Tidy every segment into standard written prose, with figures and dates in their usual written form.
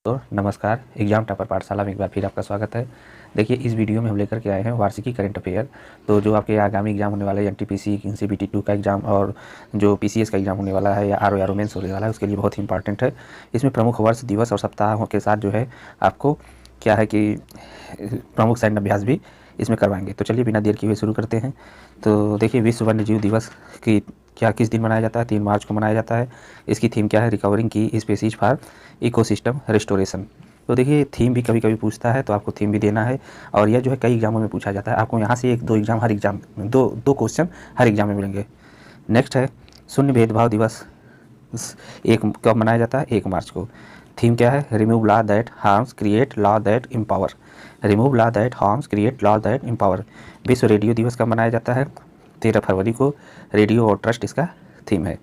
तो नमस्कार, exam topper पाठशाला में एक बार फिर आपका स्वागत है। देखिए, इस वीडियो में हम लेकर के आए हैं वार्षिकी करंट अफेयर। तो जो आपके आगामी एग्जाम होने वाले एनटीपीसी, सीबीटी 2 का एग्जाम और जो पीसीएस का एग्जाम होने वाला है या आरओ मेंस होने वाला है, उसके लिए बहुत ही इंपॉर्टेंट है। इसमें प्रमुख वर्ष, दिवस और सप्ताह के साथ जो है आपको क्या है कि प्रमुख सैन्य अभ्यास भी इसमें करवाएंगे। तो चलिए बिना देर किए हुए शुरू करते हैं। तो देखिए, विश्व वन्यजीव दिवस की क्या किस दिन मनाया जाता है? 3 मार्च को मनाया जाता है। इसकी थीम क्या है? रिकवरिंग की स्पीसीज फॉर इकोसिस्टम रिस्टोरेशन। तो देखिए, थीम भी कभी कभी पूछता है, तो आपको थीम भी देना है। और यह जो है कई एग्जामों में पूछा जाता है। आपको यहाँ से एक दो एग्जाम, हर एग्जाम दो दो क्वेश्चन हर एग्जाम में मिलेंगे। नेक्स्ट है शून्य भेदभाव दिवस। एक कब मनाया जाता है? 1 मार्च को। थीम क्या है? Remove law that harms, create law that empower. Remove law that harms, create law that empower. विश्व रेडियो दिवस कब मनाया जाता है? 13 फरवरी को। रेडियो और ट्रस्ट इसका थीम है।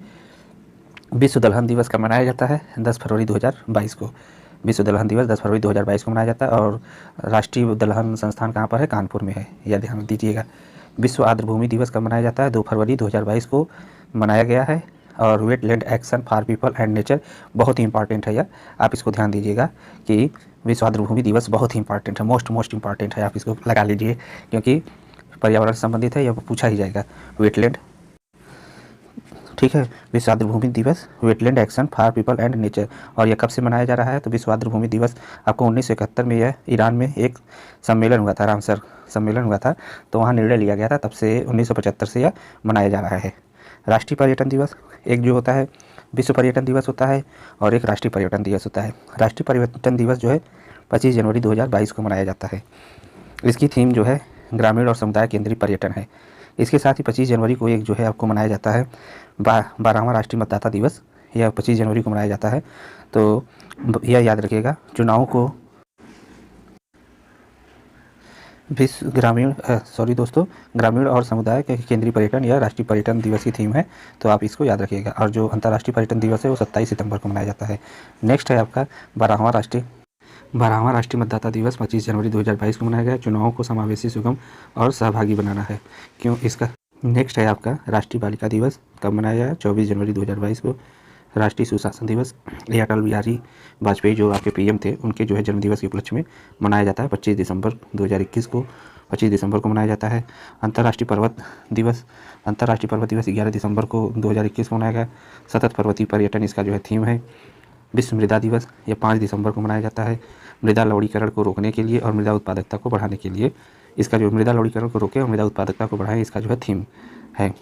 विश्व दलहन दिवस कब मनाया जाता है? 10 फरवरी 2022 को। विश्व दलहन दिवस 10 फरवरी 2022 को मनाया जाता है। और राष्ट्रीय दलहन संस्थान कहाँ पर है? कानपुर में है, यह ध्यान दीजिएगा। विश्व आर्द्रभूमि दिवस कब मनाया जाता है? 2 फरवरी 2022 को मनाया गया है। और wetland action for people and nature बहुत ही इंपॉर्टेंट है यह, आप इसको ध्यान दीजिएगा कि विश्व आर्द्रभूमि दिवस बहुत ही इंपॉर्टेंट है, मोस्ट इंपॉर्टेंट है। आप इसको लगा लीजिए क्योंकि पर्यावरण से संबंधित है, यह पूछा ही जाएगा। वेटलैंड, ठीक है। विश्व आर्द्रभूमि दिवस, wetland action for people and nature. और यह कब से मनाया जा रहा है? तो विश्व आर्द्रभूमि दिवस आपको 1971 में यह ईरान में एक सम्मेलन हुआ था, रामसर सम्मेलन हुआ था, तो वहाँ निर्णय लिया गया था। तब से 1975 से यह मनाया जा रहा है। राष्ट्रीय पर्यटन दिवस, एक जो होता है विश्व पर्यटन दिवस होता है और एक राष्ट्रीय पर्यटन दिवस होता है। राष्ट्रीय पर्यटन दिवस जो है 25 जनवरी 2022 को मनाया जाता है। इसकी थीम जो है ग्रामीण और समुदाय केंद्रीय पर्यटन है। इसके साथ ही 25 जनवरी को एक जो है आपको मनाया जाता है 12वां राष्ट्रीय मतदाता दिवस। यह 25 जनवरी को मनाया जाता है। तो यह याद रखिएगा, चुनाव को विश्व ग्रामीण दोस्तों, ग्रामीण और समुदाय के केंद्रीय पर्यटन या राष्ट्रीय पर्यटन दिवस की थीम है, तो आप इसको याद रखिएगा। और जो अंतर्राष्ट्रीय पर्यटन दिवस है वो 27 सितंबर को मनाया जाता है। नेक्स्ट है आपका 12वां राष्ट्रीय मतदाता दिवस 25 जनवरी 2022 को मनाया गया। चुनावों को समावेशी, सुगम और सहभागी बनाना है। क्यों इसका नेक्स्ट है आपका राष्ट्रीय बालिका दिवस कब मनाया गया? 24 जनवरी 2022 को। राष्ट्रीय सुशासन दिवस, ये अटल बिहारी वाजपेयी जो आपके पीएम थे, उनके जो है जन्मदिवस के उपलक्ष्य में मनाया जाता है। 25 दिसंबर 2021 को, 25 दिसंबर को मनाया जाता है। अंतर्राष्ट्रीय पर्वत दिवस 11 दिसंबर को 2021 को मनाया गया। सतत पर्वतीय पर्यटन इसका जो है थीम है। विश्व मृदा दिवस, यह 5 दिसंबर को मनाया जाता है। मृदा लवणीकरण को रोकने के लिए और मृदा उत्पादकता को बढ़ाने के लिए, इसका जो मृदा लवणीकरण को रोके और मृदा उत्पादकता को बढ़ाए, इसका जो है थीम है।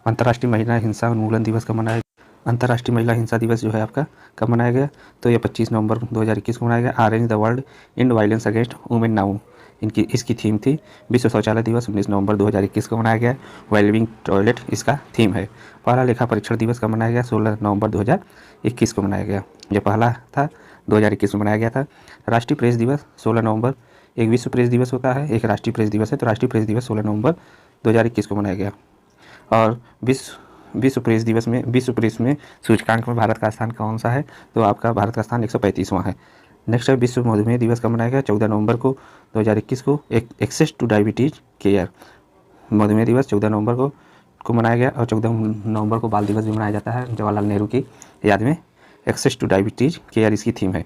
अंतर्राष्ट्रीय महिला हिंसा उन्मूलन दिवस कब मनाया? अंतर्राष्ट्रीय महिला हिंसा दिवस जो है आपका कब मनाया गया? तो यह 25 नवंबर 2021 को मनाया गया। Orange the world in violence against women now, इसकी थीम थी। विश्व शौचालय दिवस 19 नवंबर 2021 को मनाया गया। वेलबिंग टॉयलेट इसका थीम है। पहला लेखा परीक्षण दिवस कब मनाया गया? 16 नवंबर 2021 को मनाया गया। यह पहला था, 2021 में मनाया गया था। राष्ट्रीय प्रेस दिवस 16 नवंबर, एक विश्व प्रेस दिवस होता है, एक राष्ट्रीय प्रेस दिवस है। तो राष्ट्रीय प्रेस दिवस 16 नवंबर 2021 को मनाया गया। और विश्व प्रेस में सूचकांक में भारत का स्थान कौन सा है? तो आपका भारत का स्थान 135वां है। नेक्स्ट है विश्व मधुमेह दिवस कब मनाया गया? 14 नवंबर को 2021 को। एक्सेस टू डायबिटीज केयर, मधुमेह दिवस 14 नवंबर को मनाया गया। और 14 नवंबर को बाल दिवस भी मनाया जाता है, जवाहरलाल नेहरू की याद में। एक्सेस टू डायबिटीज केयर इसकी थीम है।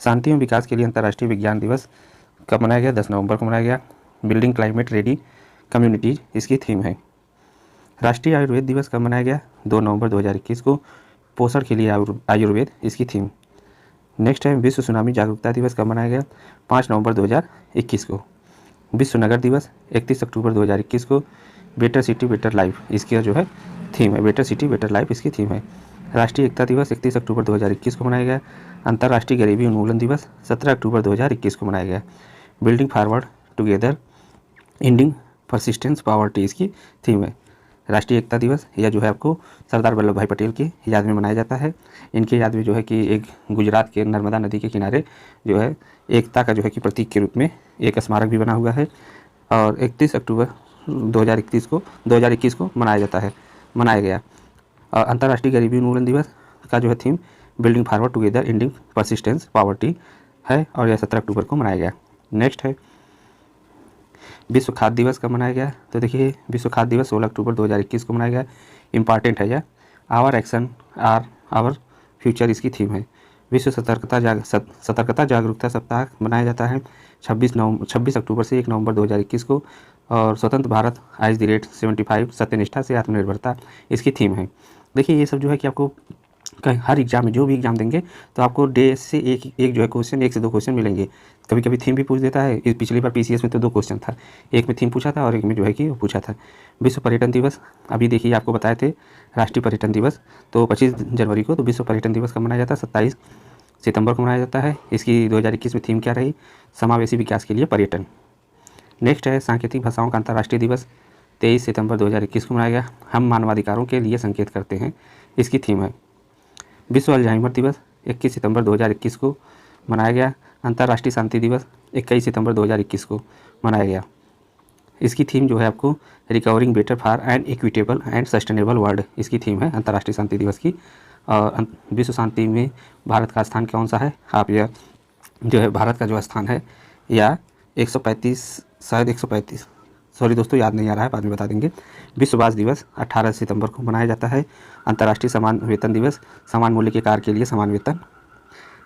शांति एवं विकास के लिए अंतर्राष्ट्रीय विज्ञान दिवस कब मनाया गया? 10 नवंबर को मनाया गया। बिल्डिंग क्लाइमेट रेडी कम्युनिटीज इसकी थीम है। राष्ट्रीय आयुर्वेद दिवस कब मनाया गया? 2 नवंबर 2021 को। पोषण के लिए आयुर्वेद इसकी थीम। नेक्स्ट है विश्व सुनामी जागरूकता दिवस कब मनाया गया? 5 नवंबर 2021 को। विश्व नगर दिवस 31 अक्टूबर 2021 को। बेटर सिटी बेटर लाइफ इसकी जो है थीम है। बेटर सिटी बेटर लाइफ इसकी थीम है। राष्ट्रीय एकता दिवस 31 अक्टूबर 2021 को मनाया गया। अंतर्राष्ट्रीय गरीबी उन्मूलन दिवस 17 अक्टूबर 2021 को मनाया गया। Building forward together ending persistence poverty इसकी थीम है। राष्ट्रीय एकता दिवस यह जो है आपको सरदार वल्लभ भाई पटेल की याद में मनाया जाता है। इनके याद में जो है कि एक गुजरात के नर्मदा नदी के किनारे जो है एकता का जो है कि प्रतीक के रूप में एक स्मारक भी बना हुआ है। और 31 अक्टूबर 2021 को मनाया गया। और अंतर्राष्ट्रीय गरीबी उन्मूलन दिवस का जो है theme building forward together ending persistence poverty है। और यह 17 अक्टूबर को मनाया गया। नेक्स्ट है विश्व खाद्य दिवस कब मनाया गया? तो देखिए, विश्व खाद्य दिवस 16 अक्टूबर 2021 को मनाया गया। इंपॉर्टेंट है यह। Our action are our future इसकी थीम है। विश्व सतर्कता जागरूकता सप्ताह मनाया जाता है 26 अक्टूबर से 1 नवंबर 2021 को। और स्वतंत्र भारत आज द रेट 75 सत्यनिष्ठा से आत्मनिर्भरता इसकी थीम है। देखिए ये सब जो है कि आपको हर एग्जाम में जो भी एग्जाम देंगे तो आपको डे से एक जो है क्वेश्चन, 1 से 2 क्वेश्चन मिलेंगे। कभी कभी थीम भी पूछ देता है। इस पिछली बार पीसीएस में तो 2 क्वेश्चन था, एक में थीम पूछा था और एक में जो है कि वो पूछा था। विश्व पर्यटन दिवस, अभी देखिए आपको बताए थे राष्ट्रीय पर्यटन दिवस तो 25 जनवरी को। तो विश्व पर्यटन दिवस कब मनाया जाता है? 27 सितंबर को मनाया जाता है। इसकी 2021 में थीम क्या रही? समावेशी विकास के लिए पर्यटन। नेक्स्ट है सांकेतिक भाषाओं का अंतर्राष्ट्रीय दिवस, 23 सितंबर 2021 को मनाया गया। हम मानवाधिकारों के लिए संकेत करते हैं, इसकी थीम है। विश्व अल्जाइमर दिवस 21 सितंबर 2021 को मनाया गया। अंतर्राष्ट्रीय शांति दिवस 21 सितंबर 2021 को मनाया गया। इसकी थीम जो है आपको recovering better for an equitable and sustainable world, इसकी थीम है अंतर्राष्ट्रीय शांति दिवस की। और विश्व शांति में भारत का स्थान कौन सा है? आप यह जो है भारत का जो स्थान है या 135 शायद 135, सॉरी दोस्तों याद नहीं आ रहा है, बाद में बता देंगे। विश्व बांस दिवस 18 सितंबर को मनाया जाता है। अंतर्राष्ट्रीय समान वेतन दिवस, समान मूल्य के कार्य के लिए समान वेतन।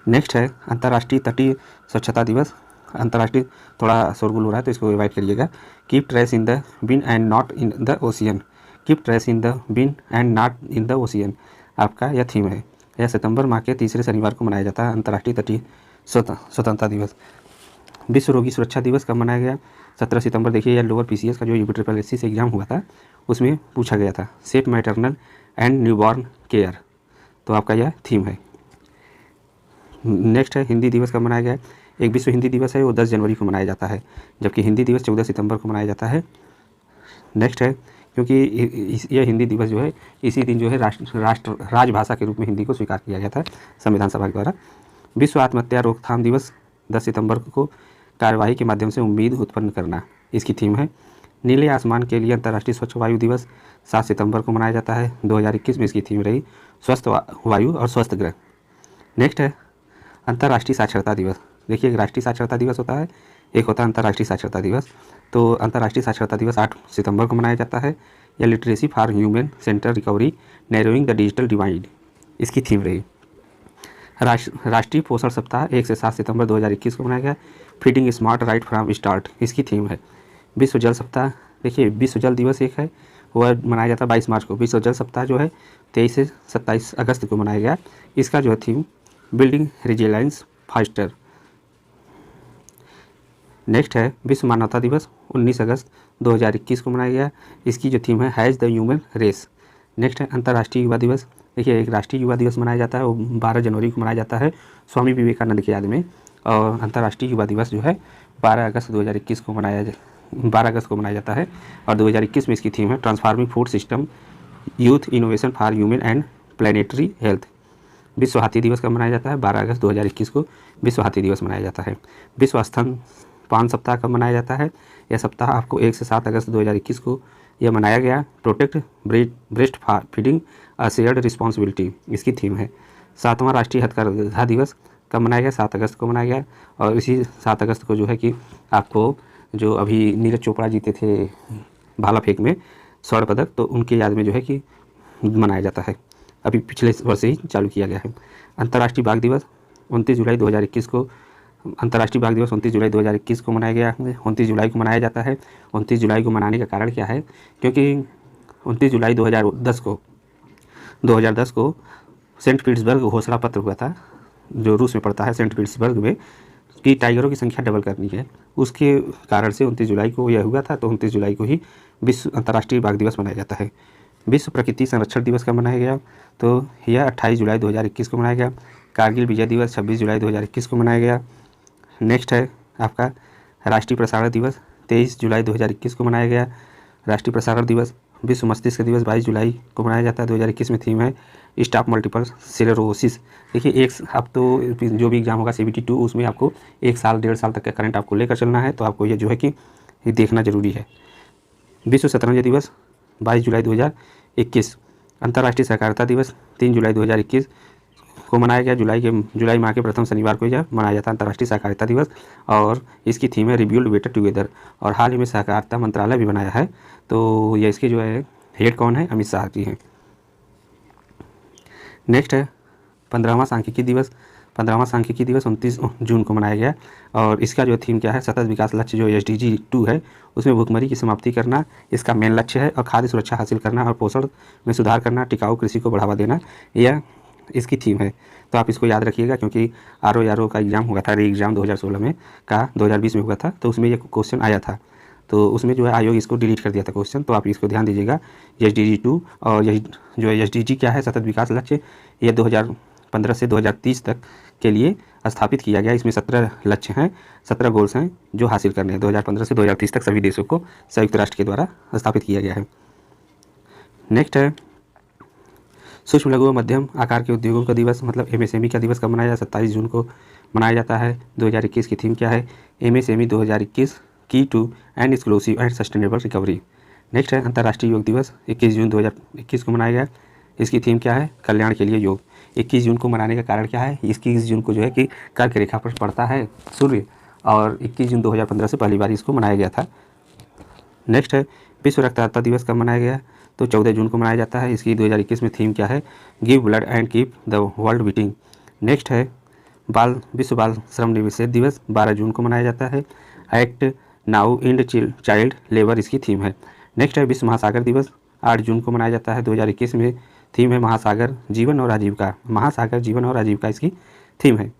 नेक्स्ट है अंतर्राष्ट्रीय तटीय स्वच्छता दिवस। अंतर्राष्ट्रीय, थोड़ा शोरगुल हो रहा है तो इसको अवॉइड करिएगा। Keep trash in the bin and not in the ocean, keep trash in the bin and not in the ocean, आपका यह थीम है। यह सितंबर माह के तीसरे शनिवार को मनाया जाता है अंतर्राष्ट्रीय तटीय स्वतंत्रता दिवस। विश्व रोगी सुरक्षा दिवस कब मनाया गया? 17 सितंबर। देखिए यह लोअर पीसीएस का जो UPSSC से एग्जाम हुआ था उसमें पूछा गया था। Safe maternal and newborn care, तो आपका यह थीम है। नेक्स्ट है हिंदी दिवस कब मनाया गया? एक विश्व हिंदी दिवस है, वो 10 जनवरी को मनाया जाता है, जबकि हिंदी दिवस 14 सितंबर को मनाया जाता है। नेक्स्ट है, क्योंकि यह हिंदी दिवस जो है इसी दिन जो है राजभाषा के रूप में हिंदी को स्वीकार किया गया था संविधान सभा के द्वारा। विश्व आत्महत्या रोकथाम दिवस 10 सितंबर को, कार्यवाही के माध्यम से उम्मीद उत्पन्न करना, इसकी थीम है। नीले आसमान के लिए अंतर्राष्ट्रीय स्वच्छ वायु दिवस 7 सितंबर को मनाया जाता है। 2021 में इसकी थीम रही स्वस्थ वायु और स्वस्थ ग्रह। नेक्स्ट है अंतर्राष्ट्रीय साक्षरता दिवस। देखिए एक राष्ट्रीय साक्षरता दिवस होता है, एक होता है अंतर्राष्ट्रीय साक्षरता दिवस। तो अंतर्राष्ट्रीय साक्षरता दिवस 8 सितंबर को मनाया जाता है। यह literacy for human centre recovery narrowing the digital divide, इसकी थीम रही। राष्ट्रीय पोषण सप्ताह 1 से 7 सितंबर 2021 को मनाया गया। Feeding smart right from start, इसकी थीम है। विश्व जल सप्ताह, देखिए विश्व जल दिवस एक है, वह मनाया जाता है 22 मार्च को। विश्व जल सप्ताह जो है 23 से 27 अगस्त को मनाया गया। इसका जो है theme building resilience faster. Next है विश्व मानवता दिवस 19 अगस्त 2021 को मनाया गया। इसकी जो थीम है has the human race. Next है अंतर्राष्ट्रीय युवा दिवस। देखिए एक राष्ट्रीय युवा दिवस मनाया जाता है, वो 12 जनवरी को मनाया जाता है स्वामी विवेकानंद की याद में। और अंतर्राष्ट्रीय युवा दिवस जो है 12 अगस्त को मनाया जाता है। और 2021 में इसकी थीम है transforming food system youth innovation for human and planetary health. विश्व हाथी दिवस कब मनाया जाता है? 12 अगस्त 2021 को विश्व हाथी दिवस मनाया जाता है। विश्व स्तनपान सप्ताह कब मनाया जाता है? यह सप्ताह आपको 1 से 7 अगस्त 2021 को यह मनाया गया। Protect breast feeding a shared responsibility, इसकी थीम है। 7वां राष्ट्रीय हथकरघा दिवस कब मनाया गया? 7 अगस्त को मनाया गया। और इसी 7 अगस्त को जो है कि आपको जो अभी नीरज चोपड़ा जीते थे भाला फेंक में स्वर्ण पदक, तो उनके याद में जो है कि मनाया जाता है। अभी पिछले वर्ष ही चालू किया गया है। अंतर्राष्ट्रीय बाघ दिवस 29 जुलाई 2021 को, अंतर्राष्ट्रीय बाघ दिवस 29 जुलाई 2021 को मनाया गया। 29 जुलाई को मनाया जाता है। 29 जुलाई को मनाने का कारण क्या है? क्योंकि 29 जुलाई 2010 को सेंट पीटर्सबर्ग घोषणा पत्र हुआ था, जो रूस में पड़ता है सेंट पीटर्सबर्ग में, कि टाइगरों की संख्या डबल करनी है। उसके कारण से 29 जुलाई को यह हुआ था, तो 29 जुलाई को ही विश्व अंतर्राष्ट्रीय बाघ दिवस मनाया जाता है। विश्व प्रकृति संरक्षण दिवस कब मनाया गया? तो यह 28 जुलाई 2021 को मनाया गया। कारगिल विजय दिवस 26 जुलाई 2021 को मनाया गया। नेक्स्ट है आपका राष्ट्रीय प्रसारण दिवस 23 जुलाई 2021 को मनाया गया। राष्ट्रीय प्रसारण दिवस। विश्व मस्तिष्क दिवस 22 जुलाई को मनाया जाता है। 2021 में थीम है स्टॉप मल्टीपल स्क्लेरोसिस। देखिए एक अब तो जो भी एग्जाम होगा CBT 2, उसमें आपको 1 साल 1.5 साल तक का करंट आपको लेकर चलना है, तो आपको ये जो है कि ये देखना जरूरी है। विश्व शतरंज दिवस 22 जुलाई 2021। अंतर्राष्ट्रीय सहकारिता दिवस 3 जुलाई 2021 को मनाया गया। जुलाई माह के प्रथम शनिवार को यह मनाया जाता है अंतर्राष्ट्रीय सहकारिता दिवस। और इसकी थीम है रिबिल्ड बेटर टुगेदर। और हाल ही में सहकारिता मंत्रालय भी बनाया है, तो ये इसके जो है हेड कौन है? अमित शाह जी हैं। नेक्स्ट है 15वां सांख्यिकी दिवस 15वां सांख्यिकी दिवस 29 जून को मनाया गया। और इसका जो थीम क्या है, सतत विकास लक्ष्य जो SDG 2 है उसमें भूखमरी की समाप्ति करना इसका मेन लक्ष्य है, और खाद्य सुरक्षा हासिल करना और पोषण में सुधार करना, टिकाऊ कृषि को बढ़ावा देना, यह इसकी थीम है। तो आप इसको याद रखिएगा, क्योंकि RO का एग्ज़ाम हुआ था, री एग्ज़ाम 2016 में का 2020 में हुआ था, तो उसमें ये क्वेश्चन आया था। तो उसमें जो है आयोग इसको डिलीट कर दिया था क्वेश्चन, तो आप इसको ध्यान दीजिएगा। SDG 2 और यही जो SDG क्या है, सतत विकास लक्ष्य, ये 2015 से 2030 तक के लिए स्थापित किया गया। इसमें 17 लक्ष्य हैं, 17 गोल्स हैं जो हासिल करने हैं। 2015 से 2030 तक सभी देशों को संयुक्त राष्ट्र के द्वारा स्थापित किया गया है। नेक्स्ट है सूक्ष्म लघु व मध्यम आकार के उद्योगों का दिवस, मतलब MSME का दिवस कब मनाया जाता है? 27 जून को मनाया जाता है। 2021 की थीम क्या है? MSME 2021 key to and exclusive and sustainable recovery. Next है अंतर्राष्ट्रीय योग दिवस, 21 जून 2021 को मनाया गया। इसकी थीम क्या है? कल्याण के लिए योग। 21 जून को मनाने का कारण क्या है? 21 जून को जो है कि कर्क रेखा पर पड़ता है सूर्य, और 21 जून 2015 से पहली बार इसको मनाया गया था। नेक्स्ट है विश्व रक्तदाता दिवस कब मनाया गया? तो 14 जून को मनाया जाता है। इसकी 2021 में थीम क्या है? Give blood and keep the world beating. Next है विश्व बाल श्रम निषेध दिवस 12 जून को मनाया जाता है। Act now end child labour इसकी थीम है। नेक्स्ट है विश्व महासागर दिवस 8 जून को मनाया जाता है। 2021 में थीम है महासागर जीवन और आजीविका। महासागर जीवन और आजीविका इसकी थीम है।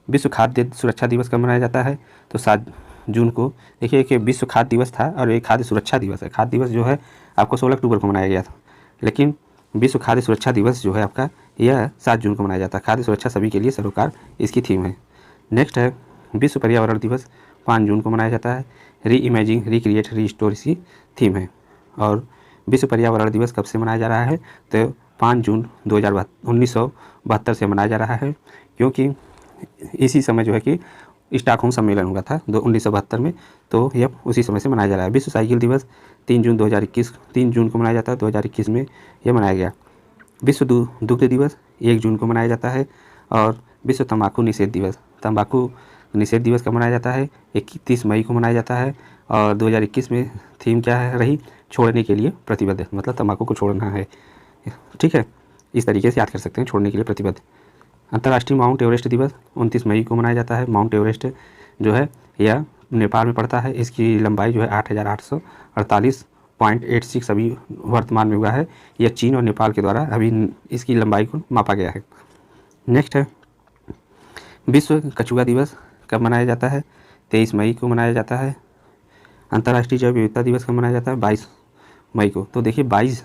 विश्व खाद्य सुरक्षा दिवस कब मनाया जाता है? तो 7 जून को। देखिए कि विश्व खाद्य दिवस था और ये खाद्य सुरक्षा दिवस है। खाद्य दिवस जो है आपको 16 अक्टूबर को मनाया गया था, लेकिन विश्व खाद्य सुरक्षा दिवस जो है आपका यह 7 जून को मनाया जाता है। खाद्य सुरक्षा सभी के लिए सरोकार इसकी थीम है। नेक्स्ट है विश्व पर्यावरण दिवस 5 जून को मनाया जाता है। री इमेजिंग रिक्रिएट रीस्टोर इसकी थीम है। और विश्व पर्यावरण दिवस कब से मनाया जा रहा है? तो 5 जून 1972 से मनाया जा रहा है, क्योंकि इसी समय जो है कि स्टॉकहोम सम्मेलन हुआ था 1972 में, तो यह उसी समय से मनाया जा रहा है। विश्व साइकिल दिवस 3 जून को मनाया जाता है। 2021 में यह मनाया गया। विश्व दुग्ध दिवस 1 जून को मनाया जाता है। और विश्व तंबाकू निषेध दिवस कब मनाया जाता है? 31 मई को मनाया जाता है। और 2021 में थीम क्या है रही? छोड़ने के लिए प्रतिबद्ध, मतलब तंबाकू को छोड़ना है। ठीक है, इस तरीके से याद कर सकते हैं, छोड़ने के लिए प्रतिबद्ध। अंतर्राष्ट्रीय माउंट एवरेस्ट दिवस 29 मई को मनाया जाता है। माउंट एवरेस्ट जो है यह नेपाल में पड़ता है। इसकी लंबाई जो है 8,848.86 अभी वर्तमान में हुआ है। यह चीन और नेपाल के द्वारा अभी इसकी लंबाई को मापा गया है। नेक्स्ट है विश्व कछुआ दिवस कब मनाया जाता है? 23 मई को मनाया जाता है। अंतर्राष्ट्रीय जैव विविधता दिवस कब मनाया जाता है? 22 मई को। तो देखिए 22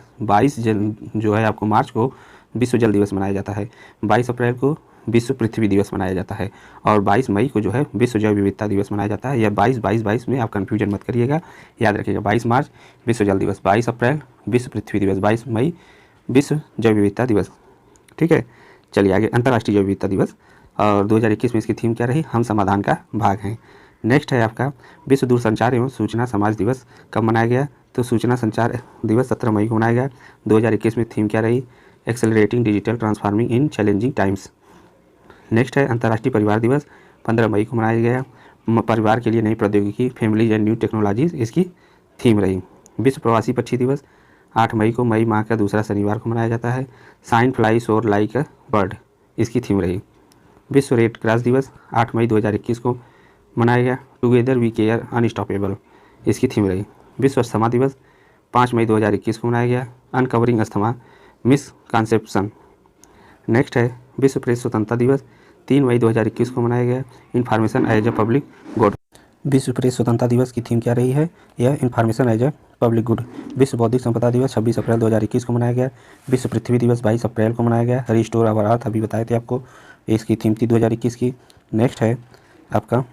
जो है आपको मार्च को विश्व जल दिवस मनाया जाता है। 22 अप्रैल को विश्व पृथ्वी दिवस मनाया जाता है। और 22 मई को जो है विश्व जैव विविधता दिवस मनाया जाता है। यह 22 में आप कन्फ्यूजन मत करिएगा, याद रखिएगा। 22 मार्च विश्व जल दिवस, 22 अप्रैल विश्व पृथ्वी दिवस, 22 मई विश्व जैव विविधता दिवस। ठीक है, चलिए आगे। अंतर्राष्ट्रीय जैव विविधता दिवस और 2021 में इसकी थीम क्या रही? हम समाधान का भाग हैं। नेक्स्ट है आपका विश्व दूरसंचार एवं सूचना समाज दिवस कब मनाया गया? तो सूचना संचार दिवस 17 मई को मनाया गया। 2021 में थीम क्या रही? एक्सेलरेटिंग डिजिटल ट्रांसफॉर्मिंग इन चैलेंजिंग टाइम्स। नेक्स्ट है अंतर्राष्ट्रीय परिवार दिवस 15 मई को मनाया गया। परिवार के लिए नई प्रौद्योगिकी, फैमिलीज एंड न्यू टेक्नोलॉजीज इसकी थीम रही। विश्व प्रवासी पक्षी दिवस 8 मई को, मई माह का दूसरा शनिवार को मनाया जाता है। साइन फ्लाई सोर लाइक अ बर्ड इसकी थीम रही। विश्व रेड क्रॉस दिवस 8 मई 2021 को मनाया गया। टुगेदर वी केयर अनस्टॉपेबल इसकी थीम रही। विश्व अस्थमा दिवस 5 मई 2021 को मनाया गया। Uncovering asthma misconception. नेक्स्ट है विश्व प्रेस स्वतंत्रता दिवस 3 मई 2021 को मनाया गया। Information as a public good. विश्व प्रेस स्वतंत्रता दिवस की थीम क्या रही है? यह information as a public good. विश्व बौद्धिक संपदा दिवस 26 अप्रैल 2021 को मनाया गया। विश्व पृथ्वी दिवस 22 अप्रैल को मनाया गया। रिस्टोर आवर अर्थ अभी बताए थे आपको, इसकी थीम थी 2021 की। नेक्स्ट है आपका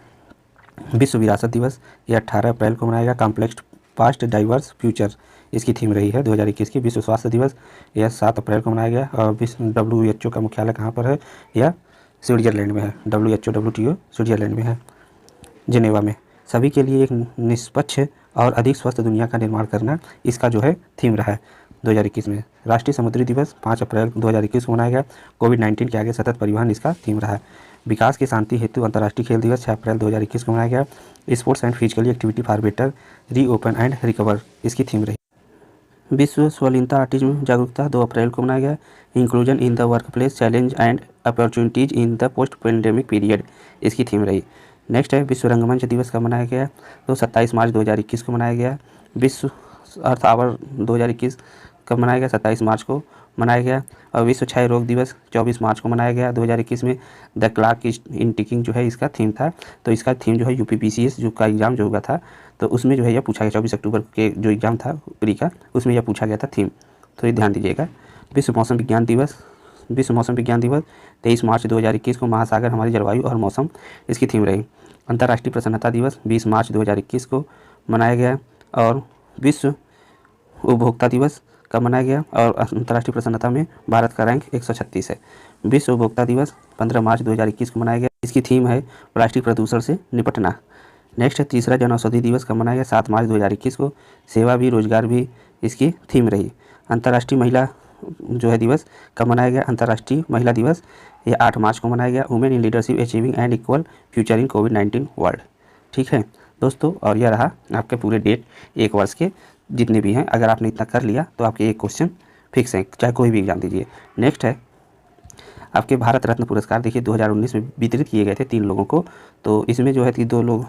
विश्व विरासत दिवस, यह 18 अप्रैल को मनाया गया। कॉम्प्लेक्स पास्ट डाइवर्स फ्यूचर इसकी थीम रही है 2021 की। विश्व स्वास्थ्य दिवस यह 7 अप्रैल को मनाया गया। और विश्व WHO का मुख्यालय कहाँ पर है? यह स्विट्जरलैंड में है। WHO WTO स्विट्जरलैंड में है, जिनेवा में। सभी के लिए एक निष्पक्ष और अधिक स्वस्थ दुनिया का निर्माण करना इसका जो है थीम रहा है 2021 में। राष्ट्रीय समुद्री दिवस 5 अप्रैल 2021 को मनाया गया। कोविड-19 के आगे सतत परिवहन इसका थीम रहा है। विकास की शांति हेतु अंतर्राष्ट्रीय खेल दिवस 6 अप्रैल 2021 को मनाया गया। Sports and physically activity for better reopen and recover इसकी थीम रही। विश्व स्वलीनता ऑटिज्म जागरूकता 2 अप्रैल को मनाया गया। Inclusion in the work place challenge and opportunities in the post pandemic period, इसकी थीम रही। नेक्स्ट है विश्व रंगमंच दिवस कब मनाया गया, तो 27 मार्च 2021 को मनाया गया। विश्व अर्थ आवर 2021 कब मनाया गया, 27 मार्च को मनाया गया। और विश्व क्षय रोग दिवस 24 मार्च को मनाया गया 2021 में। द क्लॉक इन टिकिंग जो है इसका थीम था, तो इसका थीम जो है UPPCS जो का एग्ज़ाम जो हुआ था, तो उसमें जो है यह पूछा गया 24 अक्टूबर के जो एग्ज़ाम था प्री का, उसमें यह पूछा गया था थीम, तो ये ध्यान दीजिएगा। विश्व मौसम विज्ञान दिवस 23 मार्च 2021 को, महासागर हमारी जलवायु और मौसम, इसकी थीम रही। अंतर्राष्ट्रीय प्रसन्नता दिवस 20 मार्च 2021 को मनाया गया। और विश्व उपभोक्ता दिवस कब मनाया गया, और अंतर्राष्ट्रीय प्रसन्नता में भारत का रैंक 136 है। विश्व उपभोक्ता दिवस 15 मार्च 2021 को मनाया गया, इसकी थीम है प्लास्टिक प्रदूषण से निपटना। नेक्स्ट है तीसरा जन औषधि दिवस कब मनाया गया, 7 मार्च 2021 को। सेवा भी रोजगार भी इसकी थीम रही। अंतर्राष्ट्रीय महिला जो है दिवस कब मनाया गया, अंतर्राष्ट्रीय महिला दिवस ये 8 मार्च को मनाया गया। Women in leadership achieving and equal future in covid world. ठीक है दोस्तों, और यह रहा आपके पूरे डेट एक वर्ष के जितने भी हैं। अगर आपने इतना कर लिया तो आपके एक क्वेश्चन फिक्स है, चाहे कोई भी एग्जाम दीजिए। नेक्स्ट है आपके भारत रत्न पुरस्कार, देखिए 2019 में वितरित किए गए थे 3 लोगों को, तो इसमें जो है कि 2 लोग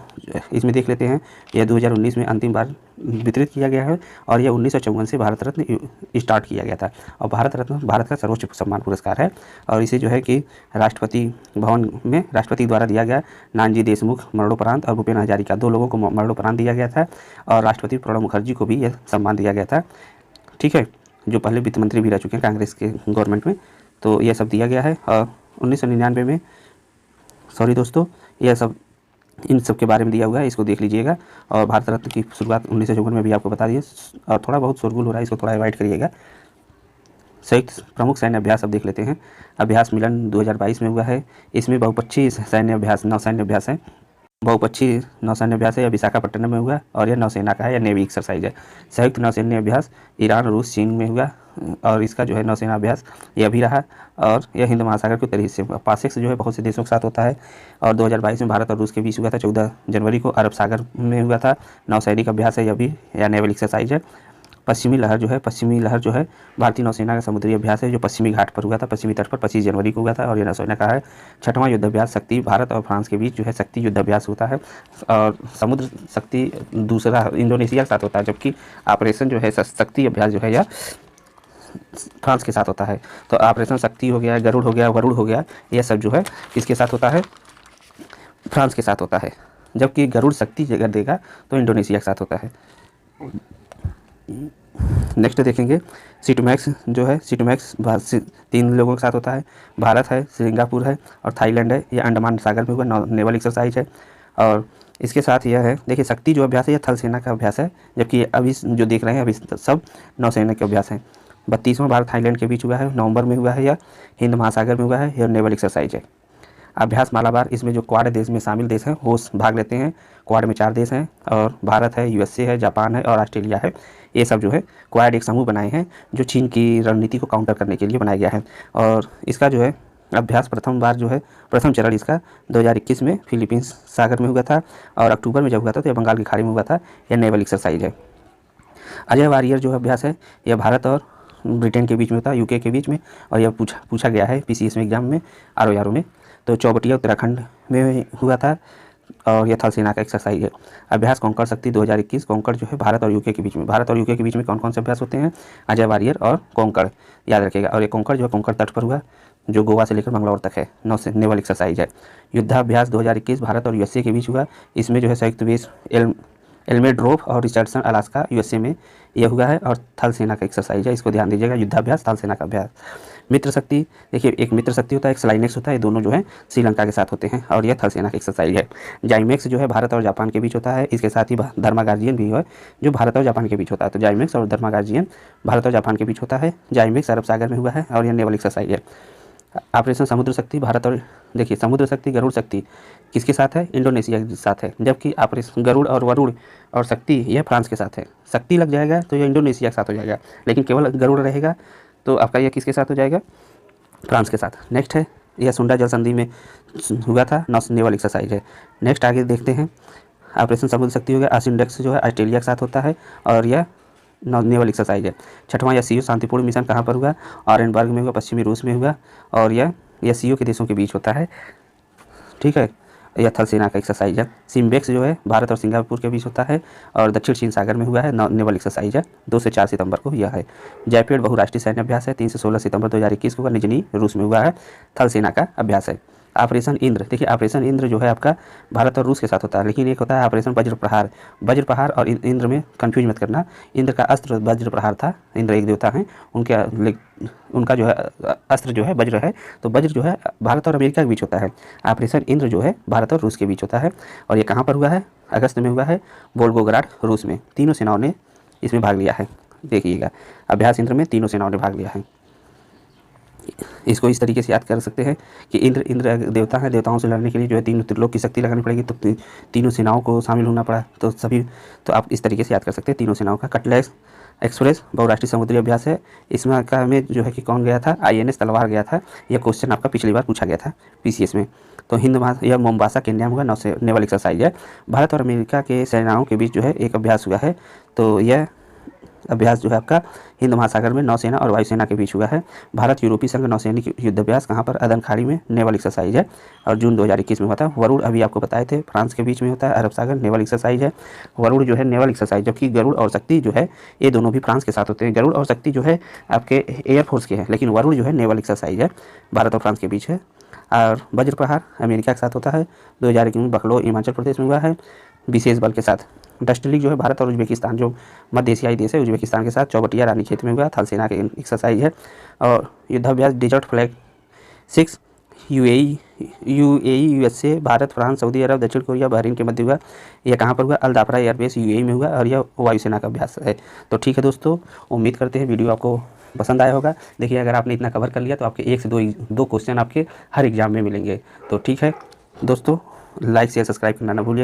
इसमें देख लेते हैं। यह 2019 में अंतिम बार वितरित किया गया है, और यह 1954 से भारत रत्न स्टार्ट किया गया था। और भारत रत्न भारत का सर्वोच्च सम्मान पुरस्कार है, और इसे जो है कि राष्ट्रपति भवन में राष्ट्रपति द्वारा दिया गया। नानाजी देशमुख मरणोपरांत और भूपेन हजारिका 2 लोगों को मरणोपरांत दिया गया था, और राष्ट्रपति प्रणब मुखर्जी को भी यह सम्मान दिया गया था। ठीक है, जो पहले वित्त मंत्री भी रह चुके हैं कांग्रेस के गवर्नमेंट में, तो यह सब दिया गया है। और 1999 में, सॉरी दोस्तों, यह सब इन सब के बारे में दिया हुआ है, इसको देख लीजिएगा। और भारत रत्न की शुरुआत 1954 में भी आपको बता दिए, और थोड़ा बहुत शोरगुल हो रहा है, इसको थोड़ा अवॉइड करिएगा। संयुक्त प्रमुख सैन्य अभ्यास अब देख लेते हैं। अभ्यास मिलन 2022 में हुआ है, इसमें बहुपक्षीय सैन्य अभ्यास नौसैन्य अभ्यास है। बहुपक्षीय नौसैन्य अभ्यास है, यह विशाखापट्टनम में हुआ, और यह नौसेना का है या नेवी एक्सरसाइज है। संयुक्त नौसैन्य अभ्यास ईरान रूस चीन में हुआ, और इसका जो है नौसेना अभ्यास यह भी रहा, और यह हिंद महासागर के उत्तरी हिस्से में पासेक्स जो है बहुत से देशों के साथ होता है। और 2022 में भारत और रूस के बीच हुआ था, 14 जनवरी को अरब सागर में हुआ था। नौसैनिक अभ्यास है यह भी, या नेवल एक्सरसाइज है। पश्चिमी लहर जो है भारतीय नौसेना का समुद्री अभ्यास है, जो पश्चिमी घाट पर हुआ था, पश्चिमी तट पर 25 जनवरी को हुआ था, और यह नौसेना का है। 6वां युद्धाभ्यास शक्ति, भारत और फ्रांस के बीच जो है शक्ति युद्धाभ्यास होता है, और समुद्र शक्ति दूसरा इंडोनेशिया के साथ होता है, जबकि ऑपरेशन जो है शक्ति अभ्यास जो है यह फ्रांस के साथ होता है। तो ऑपरेशन शक्ति हो गया, गरुड़ हो गया, वरुड़ हो गया, यह सब जो है किसके साथ होता है, फ्रांस के साथ होता है। जबकि गरुड़ शक्ति अगर देगा तो इंडोनेशिया के साथ होता है। नेक्स्ट देखेंगे सिटमैक्स जो है, सिटमैक्स 3 लोगों के साथ होता है। भारत है, सिंगापुर है, और थाईलैंड है। ये अंडमान सागर में हुआ नेवल एक्सरसाइज है। और इसके साथ यह है, देखिए शक्ति जो अभ्यास है यह थल सेना का अभ्यास है, जबकि अभी जो देख रहे हैं अभी सब नौसेना के अभ्यास हैं। 32वां भारत थाईलैंड के बीच हुआ है, नवंबर में हुआ है, यह हिंद महासागर में हुआ है, यह नेवल एक्सरसाइज है। अभ्यास मालाबार, इसमें जो क्वाड देश में शामिल देश हैं वो भाग लेते हैं। क्वाड में 4 देश हैं, और भारत है, USA है, जापान है, और ऑस्ट्रेलिया है। ये सब जो है क्वाड एक समूह बनाए हैं, जो चीन की रणनीति को काउंटर करने के लिए बनाया गया है। और इसका जो है अभ्यास प्रथम चरण इसका 2021 में फिलीपींस सागर में हुआ था, और अक्टूबर में जब हुआ था तो यह बंगाल की खाड़ी में हुआ था। यह नेवल एक्सरसाइज है। अजय वारियर जो अभ्यास है यह भारत और ब्रिटेन के बीच में होता है, UK के बीच में, और यह पूछा गया है PCS में एग्जाम में, RO में। तो चौबटिया उत्तराखंड में हुआ था, और यह थल सेना का एक्सरसाइज है। अभ्यास कोंकण शक्ति 2021, कोंकण जो है भारत और UK के बीच में। भारत और UK के बीच में कौन कौन से अभ्यास होते हैं, अजय वारियर और कोंकण, याद रखिएगा। और ये कोंकण जो है कोंकण तट पर हुआ, जो गोवा से लेकर मंगलौर तक है, नेवल एक्सरसाइज है। युद्धाभ्यास 2021 भारत और USA के बीच हुआ, इसमें जो है संयुक्त बेस एल्मेड्रोव और रिचर्डसन अलास्का USA में यह हुआ है, और थल सेना का एक्सरसाइज है, इसको ध्यान दीजिएगा। युद्धाभ्यास थल सेना का अभ्यास। मित्र शक्ति, देखिए एक मित्र शक्ति होता है, एक स्लाइनेक्स होता है, ये दोनों जो है श्रीलंका के साथ होते हैं, और यह थल सेना का एक्सरसाइज है। जाइमेक्स जो है भारत और जापान के बीच होता है, इसके साथ ही धर्मा गार्जियन भी है जो भारत और जापान के बीच होता है। तो जाइमेक्स और धर्मा गार्जियन भारत और जापान के बीच होता है। जाइमेक्स अरब सागर में हुआ है, और यह नेवल एक्सरसाइज है। ऑपरेशन समुद्र शक्ति भारत और, देखिए समुद्र शक्ति गरुड़ शक्ति किसके साथ है, इंडोनेशिया के साथ है, जबकि ऑपरेशन गरुड़ और वरुड़ और शक्ति यह फ्रांस के साथ है। शक्ति लग जाएगा तो यह इंडोनेशिया के साथ हो जाएगा, लेकिन केवल गरुड़ रहेगा तो आपका यह किसके साथ हो जाएगा, फ्रांस के साथ। नेक्स्ट है, यह सुंडा जल संधि में हुआ था, नेवल एक्सरसाइज है। नेक्स्ट आगे देखते हैं, ऑपरेशन समुद्र शक्ति हो गया। आसिंडेक्स जो है ऑस्ट्रेलिया के साथ होता है, और यह नेवल एक्सरसाइज है। 6वां SCO शांतिपूर्ण मिशन कहाँ पर हुआ, ऑरेनबर्ग में हुआ, पश्चिमी रूस में हुआ, और यह यह सीओ के देशों के बीच होता है, ठीक है। यह थल सेना का एक्सरसाइज है। सिम्बेक्स जो है भारत और सिंगापुर के बीच होता है और दक्षिण चीन सागर में हुआ है। नेवल एक्सरसाइज है, 2 से 4 सितंबर को यह है। जयपेड़ बहुराष्ट्रीय सैन्य अभ्यास है, 3 से 16 सितंबर 2021 को हुआ, निजनी रूस में हुआ है। थल सेना का अभ्यास है। ऑपरेशन इंद्र, देखिए ऑपरेशन इंद्र जो है आपका भारत और रूस के साथ होता है, लेकिन एक होता है ऑपरेशन वज्र प्रहार। वज्र प्रहार और इंद्र में कंफ्यूज मत करना। इंद्र का अस्त्र वज्र प्रहार था, इंद्र एक देवता हैं, उनका जो है अस्त्र जो है वज्र है। तो वज्र जो है भारत और अमेरिका के बीच होता है। ऑपरेशन इंद्र जो है भारत और रूस के बीच होता है। और ये कहाँ पर हुआ है? अगस्त में हुआ है, वोल्गोग्राड रूस में। तीनों सेनाओं ने इसमें भाग लिया है। देखिएगा, अभ्यास इंद्र में तीनों सेनाओं ने भाग लिया है। इसको इस तरीके से याद कर सकते हैं कि इंद्र देवता है, देवताओं से लड़ने के लिए जो है तीनों त्रिलोक की शक्ति लगानी पड़ेगी, तो तीनों सेनाओं को शामिल होना पड़ा। तो आप इस तरीके से याद कर सकते हैं तीनों सेनाओं का। कटलेस एक्सप्रेस बहुराष्ट्रीय समुद्री अभ्यास है। इसमें का में जो है कि कौन गया था? INS तलवार गया था। यह क्वेश्चन आपका पिछली बार पूछा गया था PCS में। तो यह मोम्बासा केन्या में हुआ, नेवल एक्सरसाइज है। भारत और अमेरिका के सेनाओं के बीच जो है एक अभ्यास हुआ है। तो यह अभ्यास जो है आपका हिंद महासागर में नौसेना और वायुसेना के बीच हुआ है। भारत यूरोपीय संघ नौसैनिक युद्ध अभ्यास कहाँ पर? अदन खाड़ी में नेवल एक्सरसाइज है और जून 2021 में हुआ था। वरुण अभी आपको बताए थे, फ्रांस के बीच में होता है, अरब सागर, नेवल एक्सरसाइज है। वरुण जो है नेवल एक्सरसाइज, जबकि गरुड़ और शक्ति जो है ये दोनों भी फ्रांस के साथ होते हैं। गरुड़ और शक्ति जो है आपके एयरफोर्स के हैं, लेकिन वरुण जो है नेवल एक्सरसाइज है, भारत और फ्रांस के बीच है। और वज्र प्रहार अमेरिका के साथ होता है, 2021 में बकलो हिमाचल प्रदेश में हुआ है, विशेष बल के साथ। डस्टलिक जो है भारत और उज्बेकिस्तान, जो मध्य एशियाई देश है, उज्बेकिस्तान के साथ चौबटिया रानी क्षेत्र में हुआ, थल सेना के एक्सरसाइज है। और युद्धाभ्यास desert flag 6 UAE USA, Bharat, France, सऊदी अरब, दक्षिण कोरिया, बहरीन के मध्य हुआ। यह कहाँ पर हुआ? अल दाफरा एयरबेस UAE में हुआ और यह वायुसेना का अभ्यास है। तो ठीक है दोस्तों, उम्मीद करते हैं वीडियो आपको पसंद आया होगा। देखिए, अगर आपने इतना कवर कर लिया तो आपके 1 से 2 क्वेश्चन आपके हर एग्जाम में मिलेंगे। तो ठीक है दोस्तों, लाइक शेयर सब्सक्राइब करना ना भूलिए।